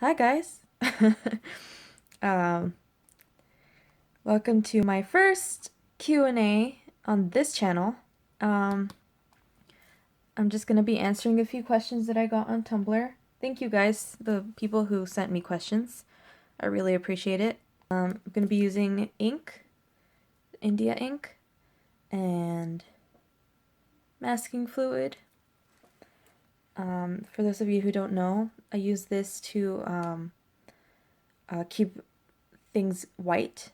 Hi guys. um, Welcome to my first Q&A on this channel. Um, I'm just gonna be answering a few questions that I got on Tumblr. Thank you guys, the people who sent me questions. I really appreciate it. I'm gonna be using ink, India ink, and masking fluid. For those of you who don't know, I use this to keep things white.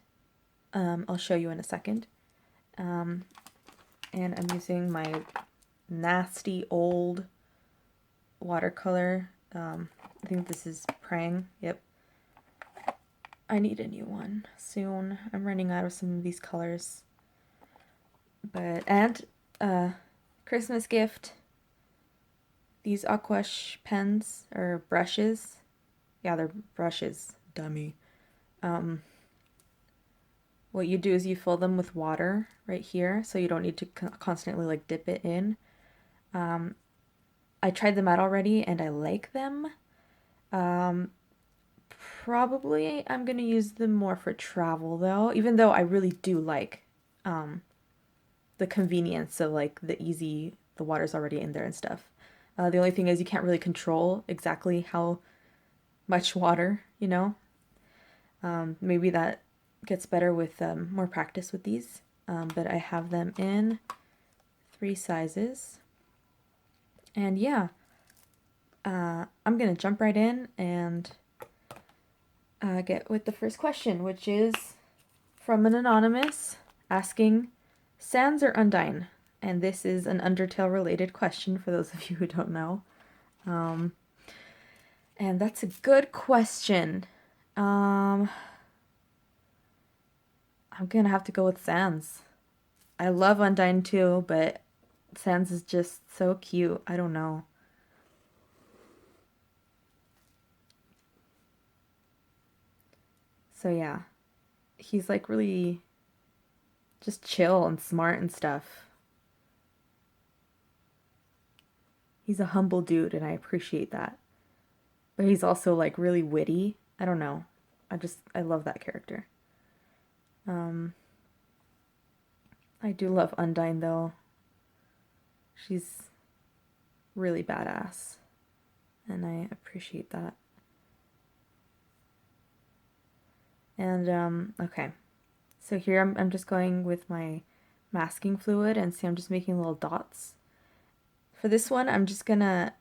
I'll show you in a second. And I'm using my nasty old watercolor. I think this is Prang. Yep. I need a new one soon. I'm running out of some of these colors. And Christmas gift. These aquash pens or brushes. Yeah, they're brushes. Dummy. What you do is you fill them with water right here, so you don't need to constantly like dip it in. I tried them out already and I like them. Probably I'm gonna use them more for travel though, even though I really do like the convenience of like the water's already in there and stuff. The only thing is you can't really control exactly how much water, you know. Maybe that gets better with more practice with these. But I have them in 3 sizes. And yeah, I'm gonna jump right in and get with the first question, which is from an anonymous asking, Sans or Undine? And this is an Undertale related question for those of you who don't know. And that's a good question. I'm gonna have to go with Sans. I love Undine too, but Sans is just so cute. I don't know. So yeah, he's like really just chill and smart and stuff. He's a humble dude and I appreciate that. But he's also like really witty. I don't know. I love that character. Um I do love Undine though. She's really badass and I appreciate that. And okay. So here I'm just going with my masking fluid and see I'm just making little dots. For this one, I'm just gonna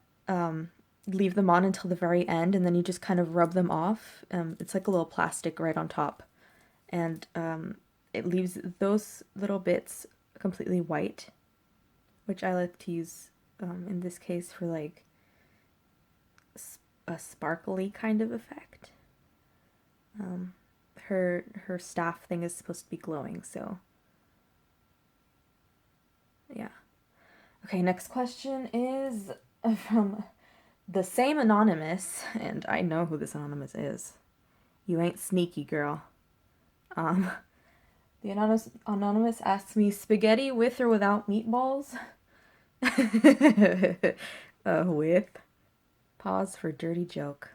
leave them on until the very end and then you just kind of rub them off. It's like a little plastic right on top. And it leaves those little bits completely white, which I like to use in this case for like a sparkly kind of effect. Her staff thing is supposed to be glowing, so yeah. Okay, next question is from the same anonymous, and I know who this anonymous is. You ain't sneaky, girl. Um, the anonymous asks me, spaghetti with or without meatballs? With. Pause for dirty joke.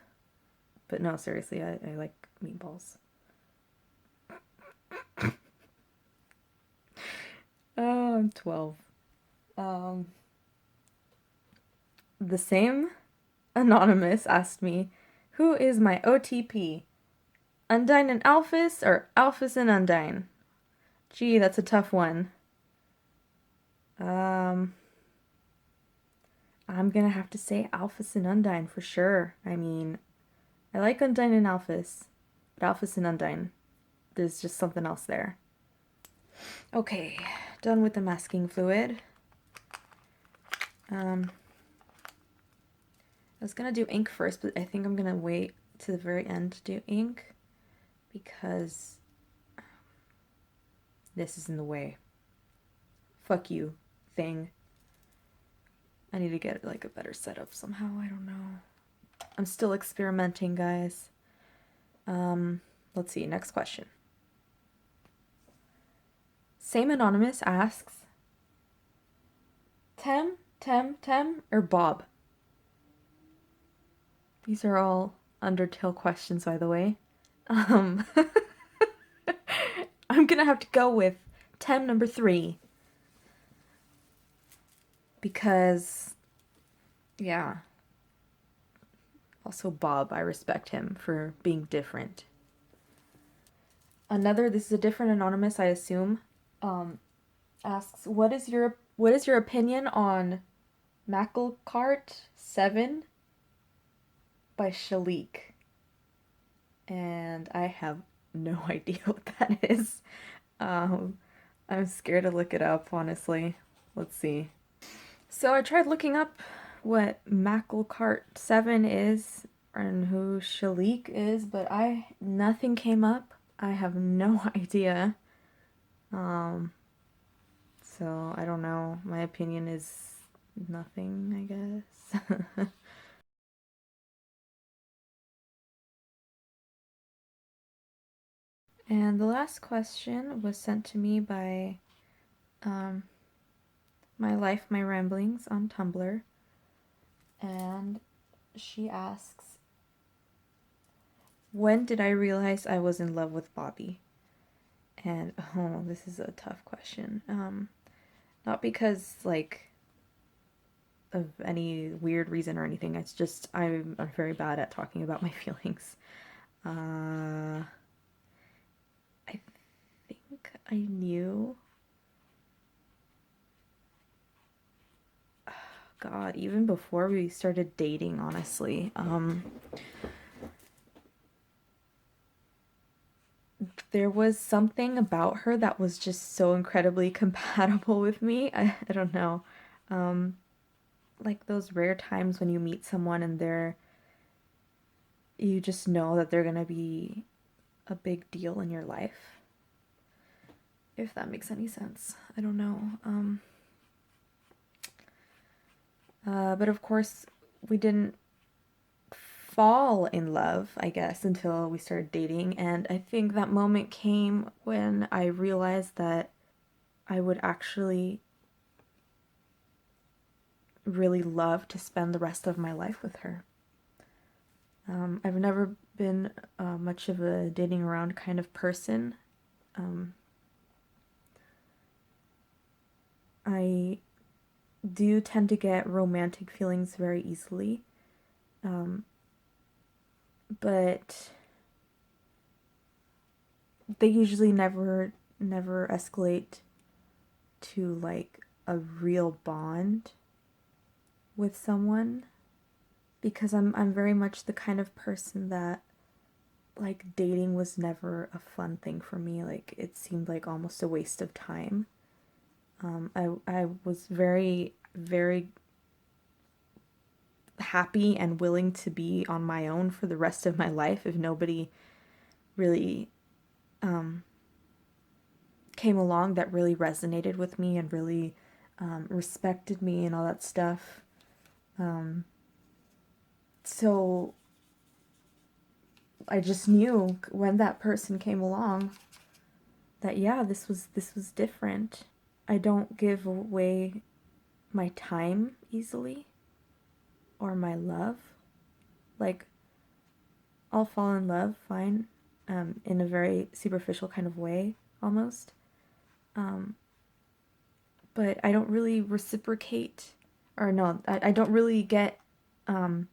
But no, seriously, I like meatballs. Oh, I'm 12. Um, the same anonymous asked me, who is my OTP? Undine and Alphys or Alphys and Undine? Gee, that's a tough one. Um, I'm gonna have to say Alphys and Undine for sure. I mean, I like Undine and Alphys, but Alphys and Undine, there's just something else there. Okay, done with the masking fluid. I was gonna do ink first, but I think I'm gonna wait to the very end to do ink because this is in the way. Fuck you, thing. I need to get like a better setup somehow. I don't know. I'm still experimenting, guys. Let's see. Next question. Same anonymous asks, Tem, or Bob? These are all Undertale questions, by the way. Um, I'm gonna have to go with Tem number three because, yeah. Also, Bob, I respect him for being different. Another, this is a different anonymous, I assume, um, asks, what is your opinion on Cart 7 by Shalik? And I have no idea what that is. Um, I'm scared to look it up, honestly. Let's see. So I tried looking up what Cart 7 is and who Shalik is, but I nothing came up. I have no idea. Um, so I don't know. My opinion is nothing, I guess. And the last question was sent to me by um, My Life, My Ramblings on Tumblr. And she asks, when did I realize I was in love with Bobby? And oh, this is a tough question. Not because like of any weird reason or anything. It's just I'm very bad at talking about my feelings. I think I knew. God, even before we started dating, honestly. There was something about her that was just so incredibly compatible with me. I don't know. Um, like those rare times when you meet someone and you just know that they're gonna be a big deal in your life. If that makes any sense. I don't know. But of course, we didn't fall in love, I guess, until we started dating. And I think that moment came when I realized that I would actually really love to spend the rest of my life with her. I've never been much of a dating around kind of person. Um, I do tend to get romantic feelings very easily, um, but they usually never escalate to like a real bond with someone because I'm very much the kind of person that like dating was never a fun thing for me. Like it seemed like almost a waste of time. I was very happy and willing to be on my own for the rest of my life if nobody really um, came along that really resonated with me and really respected me and all that stuff. Um, so I just knew when that person came along that yeah, this was different. I don't give away my time easily or my love. Like I'll fall in love fine, in a very superficial kind of way almost. Um, but I don't really reciprocate, or no, I don't really get um,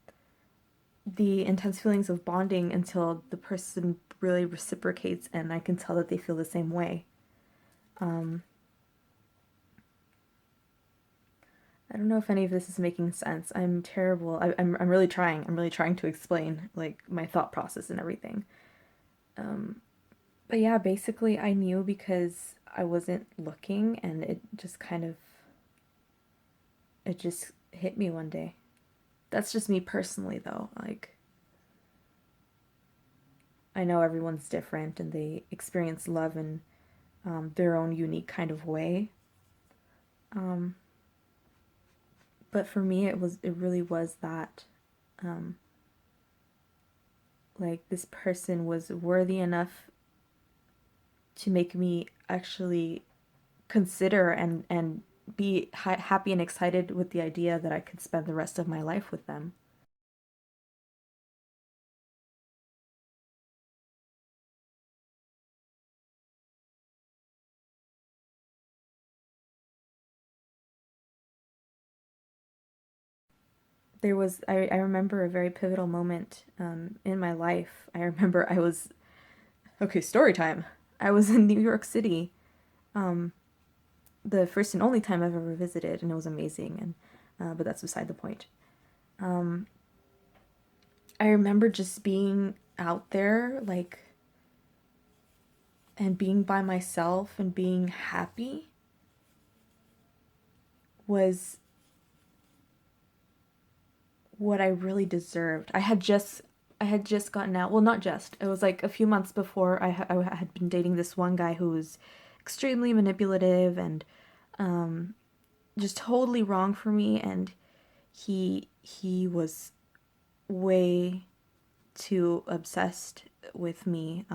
the intense feelings of bonding until the person really reciprocates and I can tell that they feel the same way. Um, I don't know if any of this is making sense. I'm terrible. I'm really trying. I'm really trying to explain like my thought process and everything. Um, but yeah, basically I knew because I wasn't looking and it just hit me one day. That's just me personally though. Like I know everyone's different and they experience love in their own unique kind of way. Um, but for me, it really was that um, like this person was worthy enough to make me actually consider and be happy and excited with the idea that I could spend the rest of my life with them. I remember a very pivotal moment in my life. I remember I was, okay, story time. I was in New York City, um, the first and only time I've ever visited, and it was amazing. But that's beside the point. Um, I remember just being out there, like, and being by myself and being happy was what I really deserved. I had just gotten out. Well, not just. It was like a few months before I had been dating this one guy who was extremely manipulative and just totally wrong for me, and he was way too obsessed with me.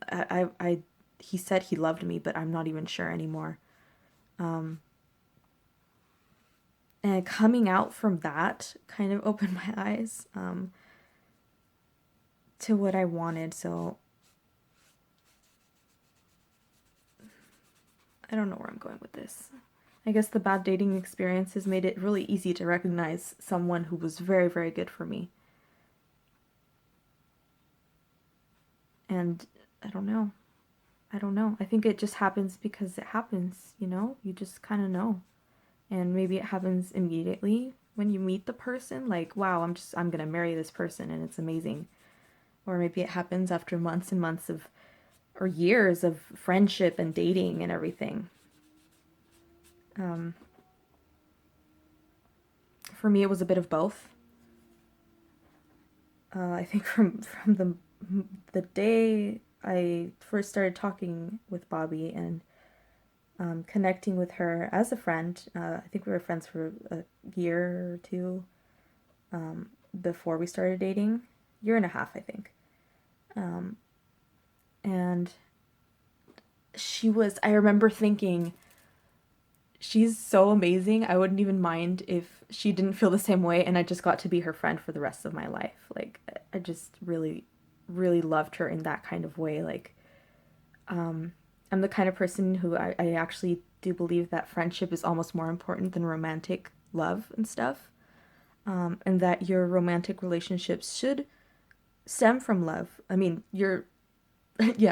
I he said he loved me, but I'm not even sure anymore. Um, and coming out from that kind of opened my eyes to what I wanted. So I don't know where I'm going with this. I guess the bad dating experiences made it really easy to recognize someone who was very, very good for me. And I don't know. I don't know. I think it just happens because it happens, you know? You just kind of know. And maybe it happens immediately when you meet the person, like, wow, I'm going to marry this person and it's amazing. Or maybe it happens after months and months of or years of friendship and dating and everything. Um, for me, it was a bit of both. I think from the day I first started talking with Bobby and connecting with her as a friend, I think we were friends for a year or two before we started dating, year and a half, I think. Um, and I remember thinking, she's so amazing. I wouldn't even mind if she didn't feel the same way and I just got to be her friend for the rest of my life. Like, I just really, really loved her in that kind of way. Like, I'm the kind of person who I actually do believe that friendship is almost more important than romantic love and stuff. And that your romantic relationships should stem from love. I mean, yeah,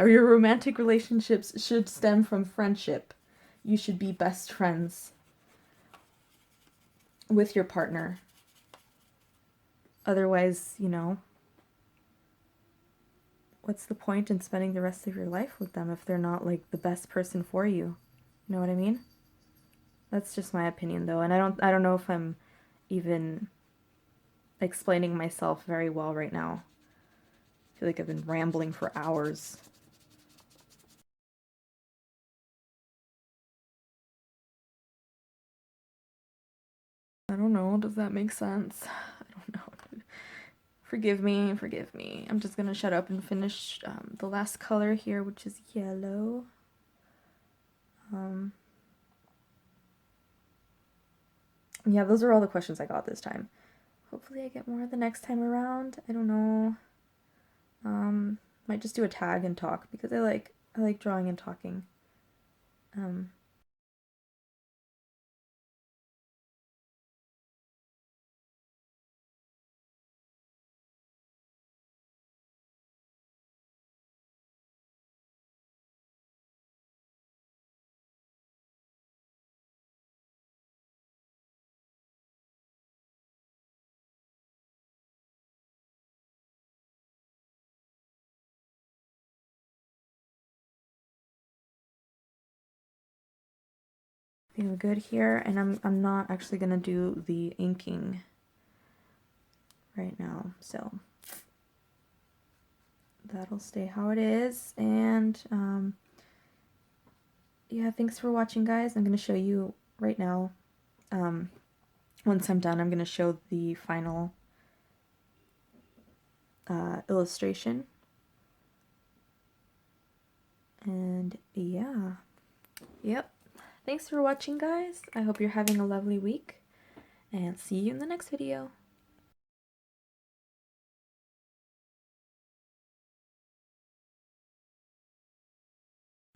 your romantic relationships should stem from friendship. You should be best friends with your partner. Otherwise, you know, what's the point in spending the rest of your life with them if they're not like the best person for you? You know what I mean? That's just my opinion though, and I don't know if I'm even explaining myself very well right now. I feel like I've been rambling for hours. I don't know, does that make sense? I don't know. Forgive me, forgive me. I'm just gonna shut up and finish the last color here, which is yellow. Um, yeah, those are all the questions I got this time. Hopefully I get more the next time around. I don't know. Might just do a tag and talk because I like drawing and talking. Um, Feeling good here, and I'm not actually gonna do the inking right now, so that'll stay how it is. And yeah, thanks for watching, guys. I'm gonna show you right now. Once I'm done, I'm gonna show the final illustration. And yeah, yep. Thanks for watching, guys. I hope you're having a lovely week, and see you in the next video.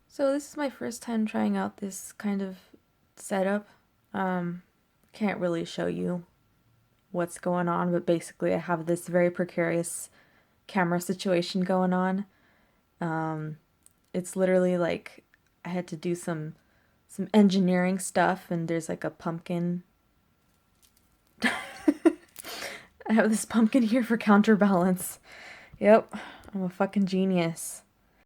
So this is my first time trying out this kind of setup. Um, can't really show you what's going on, but basically I have this very precarious camera situation going on. It's literally like I had to do some engineering stuff, and there's like a pumpkin. I have this pumpkin here for counterbalance. Yep, I'm a fucking genius.